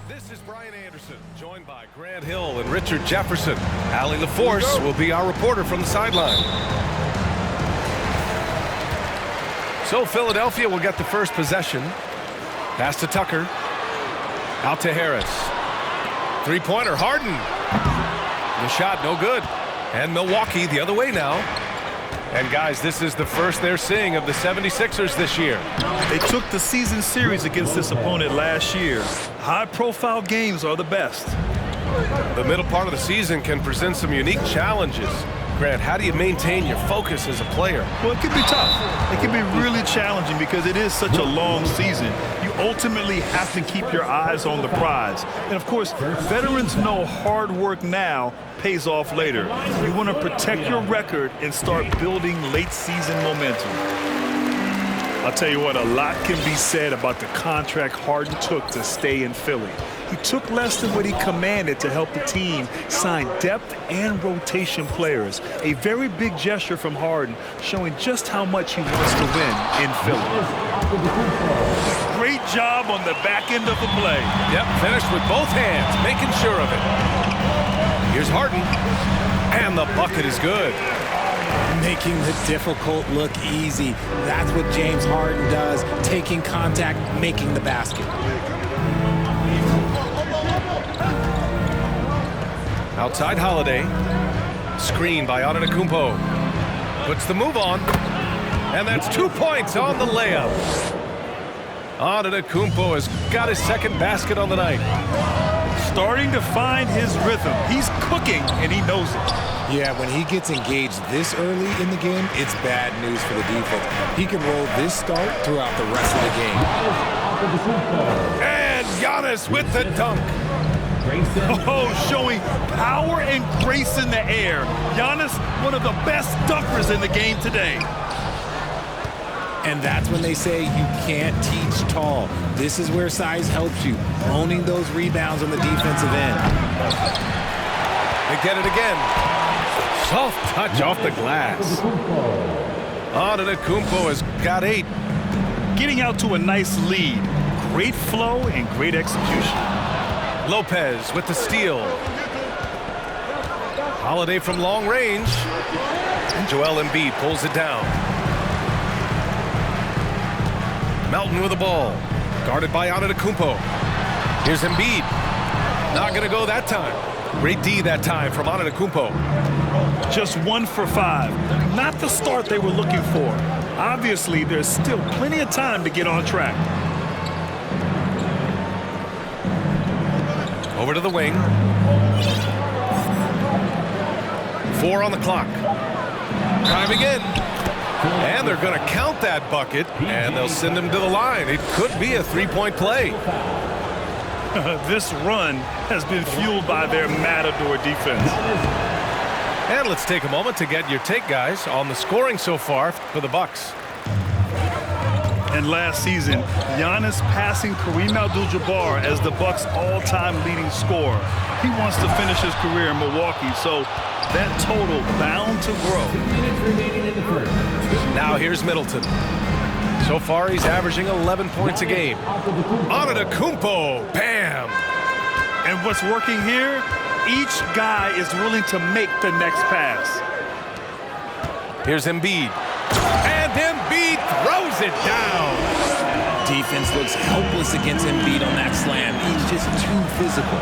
This is Brian Anderson, joined by Grant Hill and Richard Jefferson. Allie LaForce will be our reporter from the sideline. So Philadelphia will get the first possession. Pass to Tucker. Out to Harris. Three-pointer, Harden. The shot, no good. And Milwaukee the other way now. And guys, this is the first they're seeing of the 76ers this year. They took the season series against this opponent last year. High-profile games are the best. The middle part of the season can present some unique challenges. Grant, how do you maintain your focus as a player? Well, it can be tough. It can be really challenging because it is such a long season. You ultimately have to keep your eyes on the prize. And, of course, veterans know hard work now pays off later. You want to protect your record and start building late-season momentum. I'll tell you what, a lot can be said about the contract Harden took to stay in Philly. He took less than what he commanded to help the team sign depth and rotation players. A very big gesture from Harden, showing just how much he wants to win in Philly. Great job on the back end of the play. Yep, finished with both hands, making sure of it. Here's Harden, and the bucket is good. Making the difficult look easy. That's what James Harden does, taking contact, making the basket. Outside Holiday. Screen by Antetokounmpo. Puts the move on. And that's 2 points on the layup. Antetokounmpo has got his second basket on the night. Starting to find his rhythm. He's cooking, and he knows it. Yeah, when he gets engaged this early in the game, it's bad news for the defense. He can roll this start throughout the rest of the game. And Giannis with the dunk. Oh, showing power and grace in the air. Giannis, one of the best dunkers in the game today. And that's when they say you can't teach tall. This is where size helps you, owning those rebounds on the defensive end. They get it again. Soft touch off the glass. Antetokounmpo has got 8. Getting out to a nice lead. Great flow and great execution. Lopez with the steal. Holiday from long range. And Joel Embiid pulls it down. Melton with the ball. Guarded by Antetokounmpo. Here's Embiid. Not going to go that time. Great D that time from Antetokounmpo. Just 1 for 5. Not the start they were looking for. Obviously, there's still plenty of time to get on track. Over to the wing. 4 on the clock. Driving in. And they're going to count that bucket, and they'll send him to the line. It could be a three-point play. This run has been fueled by their matador defense. And let's take a moment to get your take, guys, on the scoring so far for the Bucks. And last season, Giannis passing Kareem Abdul-Jabbar as the Bucks' all-time leading scorer. He wants to finish his career in Milwaukee, so that total bound to grow. Now here's Middleton. So far, he's averaging 11 points a game. Antetokounmpo, bam! And what's working here? Each guy is willing to make the next pass. Here's Embiid. And Embiid throws it down. Defense looks helpless against Embiid on that slam. He's just too physical.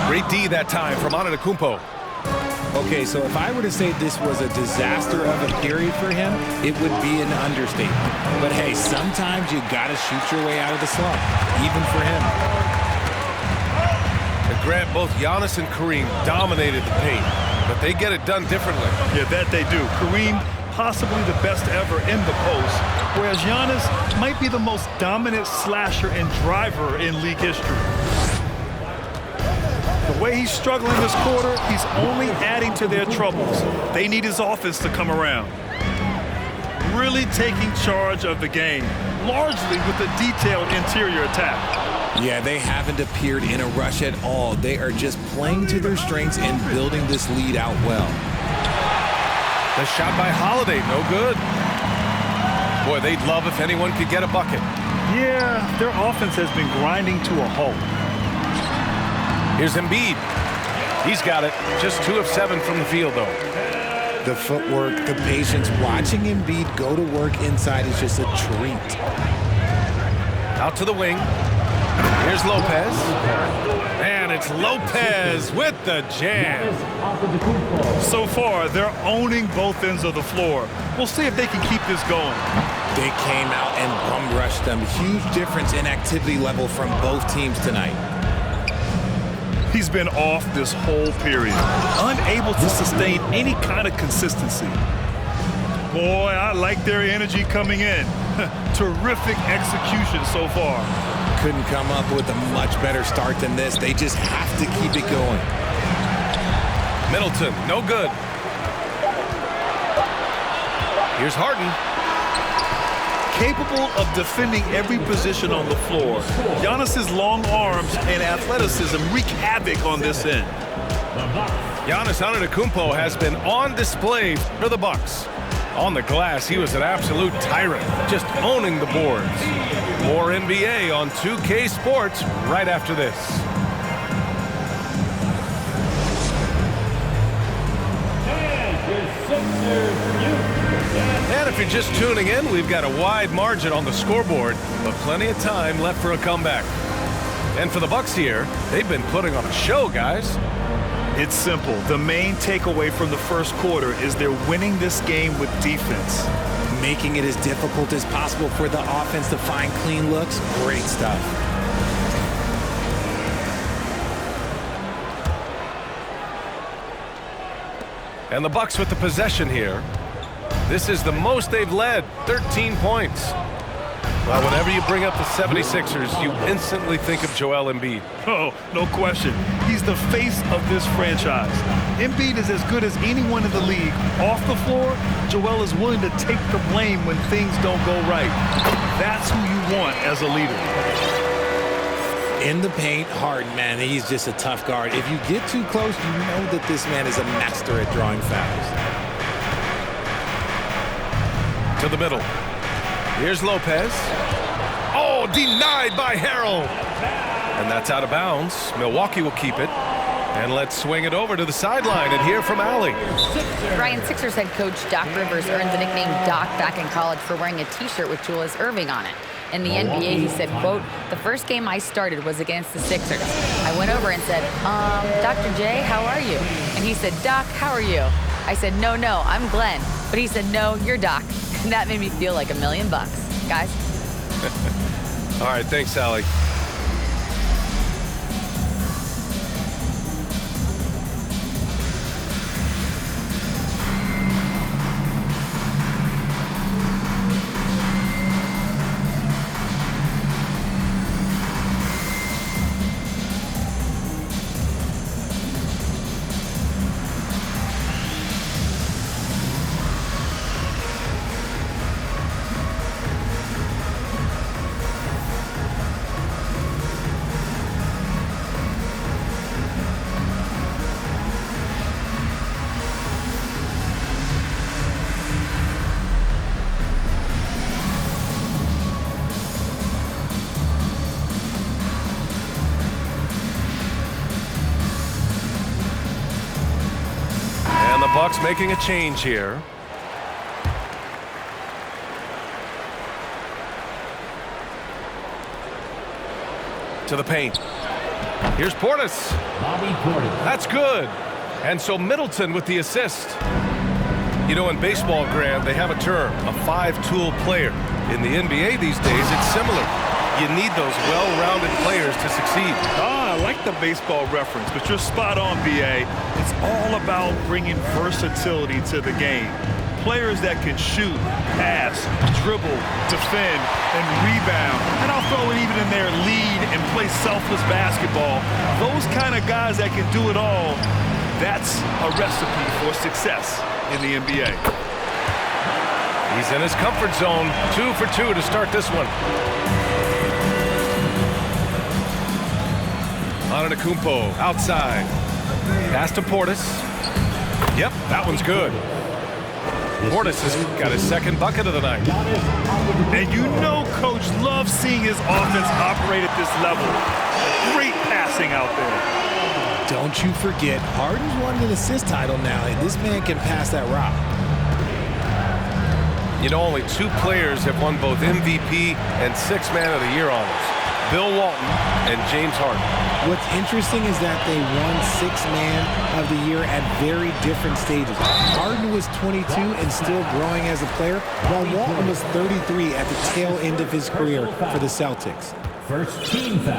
Great D that time from Antetokounmpo. Okay, so if I were to say this was a disaster of a period for him, it would be an understatement. But hey, sometimes you gotta shoot your way out of the slump, even for him. And Grant, both Giannis and Kareem dominated the paint, but they get it done differently. Yeah, that they do. Kareem, possibly the best ever in the post, whereas Giannis might be the most dominant slasher and driver in league history. The way he's struggling this quarter, he's only adding to their troubles. They need his offense to come around. Really taking charge of the game, largely with a detailed interior attack. Yeah, they haven't appeared in a rush at all. They are just playing to their strengths and building this lead out well. The shot by Holiday, no good. Boy, they'd love if anyone could get a bucket. Yeah, their offense has been grinding to a halt. Here's Embiid. He's got it. Just 2 of 7 from the field, though. The footwork, the patience, watching Embiid go to work inside is just a treat. Out to the wing. Here's Lopez. And it's Lopez with the jam. So far, they're owning both ends of the floor. We'll see if they can keep this going. They came out and bum rushed them. Huge difference in activity level from both teams tonight. He's been off this whole period, unable to sustain any kind of consistency. Boy, I like their energy coming in. Terrific execution so far. Couldn't come up with a much better start than this. They just have to keep it going. Middleton, no good. Here's Harden. Capable of defending every position on the floor. Giannis's long arms and athleticism wreak havoc on this end. Giannis Antetokounmpo has been on display for the Bucks. On the glass, he was an absolute tyrant, just owning the boards. More NBA on 2K Sports right after this. And if you're just tuning in, we've got a wide margin on the scoreboard, but plenty of time left for a comeback. And for the Bucks here, they've been putting on a show, guys. It's simple. The main takeaway from the first quarter is they're winning this game with defense. Making it as difficult as possible for the offense to find clean looks. Great stuff. And the Bucks with the possession here. This is the most they've led, 13 points. Well, whenever you bring up the 76ers, you instantly think of Joel Embiid. Oh, no question. He's the face of this franchise. Embiid is as good as anyone in the league. Off the floor, Joel is willing to take the blame when things don't go right. That's who you want as a leader. In the paint, Harden, man, he's just a tough guard. If you get too close, you know that this man is a master at drawing fouls. To the middle. Here's Lopez. Oh, denied by Harrell. And that's out of bounds. Milwaukee will keep it. And let's swing it over to the sideline and hear from Allie. Ryan, Sixers head coach Doc Rivers earned the nickname Doc back in college for wearing a T-shirt with Julius Erving on it. In the NBA, he said, quote, "The first game I started was against the Sixers. I went over and said, Dr. J, how are you?" And he said, "Doc, how are you?" I said, no, I'm Glenn." But he said, "No, you're Doc." And that made me feel like $1 million. Guys. All right, thanks, Allie. Bucks making a change here. To the paint. Here's Portis. That's good. And so Middleton with the assist. You know, in baseball, Graham, they have a term, a five-tool player. In the NBA these days, it's similar. You need those well-rounded players to succeed. I like the baseball reference, but you're spot on, B.A. It's all about bringing versatility to the game. Players that can shoot, pass, dribble, defend, and rebound. And I'll throw it even in there, lead and play selfless basketball. Those kind of guys that can do it all, that's a recipe for success in the NBA. He's in his comfort zone. 2 for 2 to start this one. Antetokounmpo outside. Pass to Portis. Yep, that one's good. Portis has got his second bucket of the night. And you know Coach loves seeing his offense operate at this level. Great passing out there. Don't you forget, Harden's won an assist title now, and this man can pass that rock. You know, only 2 players have won both MVP and Sixth Man of the Year honors. Bill Walton and James Harden. What's interesting is that they won Sixth Man of the Year at very different stages. Harden was 22 and still growing as a player, while Walton was 33 at the tail end of his career for the Celtics.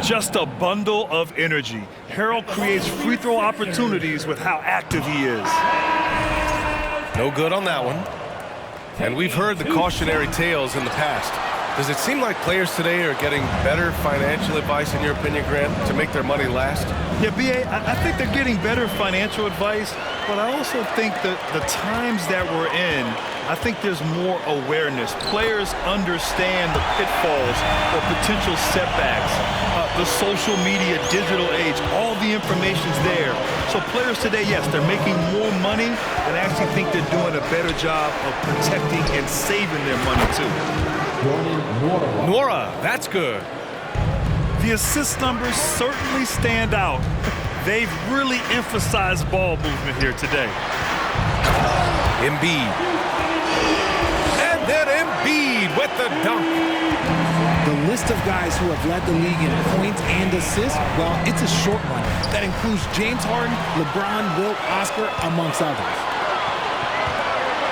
Just a bundle of energy. Harrell creates free throw opportunities with how active he is. No good on that one. And we've heard the cautionary tales in the past. Does it seem like players today are getting better financial advice, in your opinion, Grant, to make their money last? Yeah, B.A., I think they're getting better financial advice, but I also think that the times that we're in, I think there's more awareness. Players understand the pitfalls or potential setbacks, the social media, digital age, all the information's there. So players today, yes, they're making more money, and I actually think they're doing a better job of protecting and saving their money, too. Nora, that's good. The assist numbers certainly stand out. They've really emphasized ball movement here today. Embiid. And then Embiid with the dunk. The list of guys who have led the league in points and assists, well, it's a short one. That includes James Harden, LeBron, Wilt, Oscar, amongst others.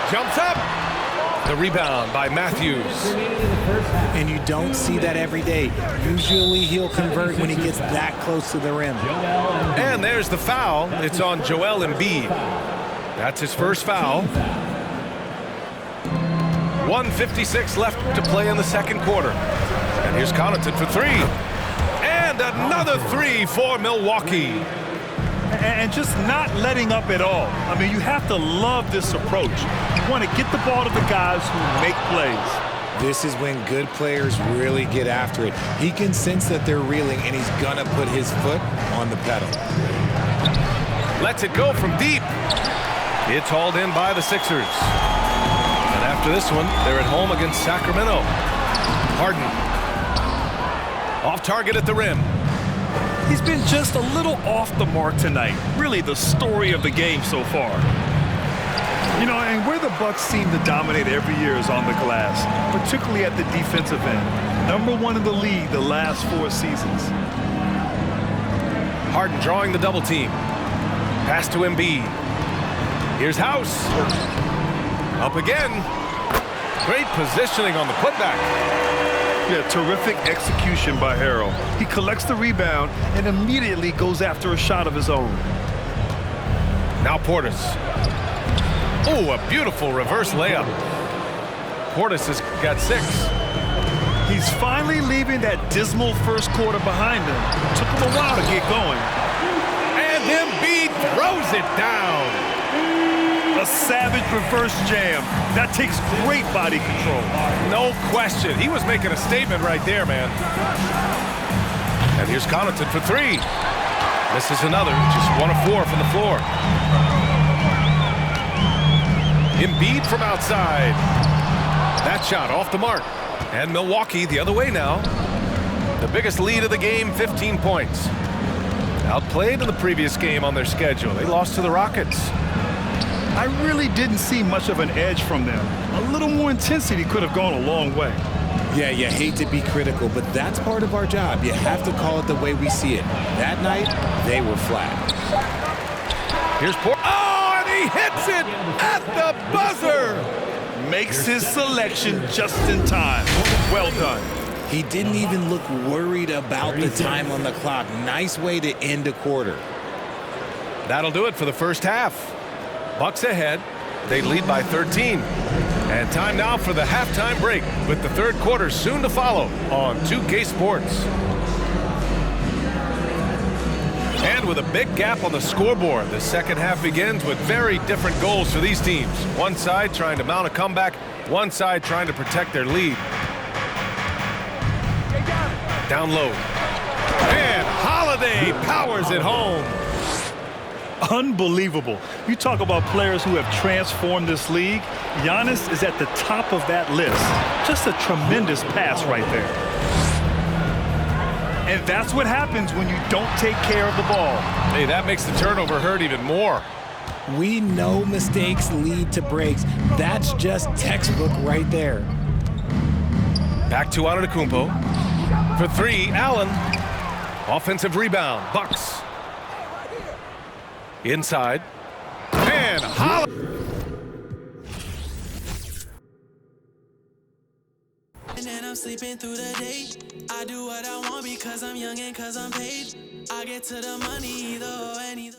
Jumps up. The rebound by Matthews. And you don't see that every day. Usually he'll convert when he gets that close to the rim. And there's the foul. It's on Joel Embiid. That's his first foul. 1:56 left to play in the second quarter. And here's Connaughton for 3. And another 3 for Milwaukee. And just not letting up at all. I mean, you have to love this approach. You want to get the ball to the guys who make plays. This is when good players really get after it. He can sense that they're reeling, and he's going to put his foot on the pedal. Lets it go from deep. It's hauled in by the Sixers. And after this one, they're at home against Sacramento. Harden. Off target at the rim. He's been just a little off the mark tonight. Really the story of the game so far. You know, and where the Bucks seem to dominate every year is on the glass, particularly at the defensive end. Number 1 in the league the last 4 seasons. Harden drawing the double team. Pass to Embiid. Here's House. Up again. Great positioning on the putback. Yeah, terrific execution by Harrell. He collects the rebound and immediately goes after a shot of his own. Now Portis. Oh, a beautiful reverse layup. Portis has got 6. He's finally leaving that dismal first quarter behind him. Took him a while to get going. And Embiid throws it down. A savage reverse jam. That takes great body control. No question. He was making a statement right there, man. And here's Connaughton for 3. Misses another. Just 1 of 4 from the floor. Embiid from outside. That shot off the mark. And Milwaukee the other way now. The biggest lead of the game, 15 points. Outplayed in the previous game on their schedule. They lost to the Rockets. I really didn't see much of an edge from them. A little more intensity could have gone a long way. Yeah, you hate to be critical, but that's part of our job. You have to call it the way we see it. That night, they were flat. Here's Oh, and he hits it at the buzzer! Makes his selection just in time. Well done. He didn't even look worried about the time on the clock. Nice way to end a quarter. That'll do it for the first half. Bucks ahead. They lead by 13. And time now for the halftime break, with the third quarter soon to follow on 2K Sports. And with a big gap on the scoreboard, the second half begins with very different goals for these teams. One side trying to mount a comeback, one side trying to protect their lead. Down low. And Holiday powers it home. Unbelievable. You talk about players who have transformed this league. Giannis is at the top of that list. Just a tremendous pass right there. And that's what happens when you don't take care of the ball. Hey, that makes the turnover hurt even more. We know mistakes lead to breaks. That's just textbook right there. Back to Antetokounmpo. For three, Allen. Offensive rebound, Bucks. Inside. And Holland. And then I'm sleeping through the day. I do what I want because I'm young and because I'm paid. I get to the money either or any.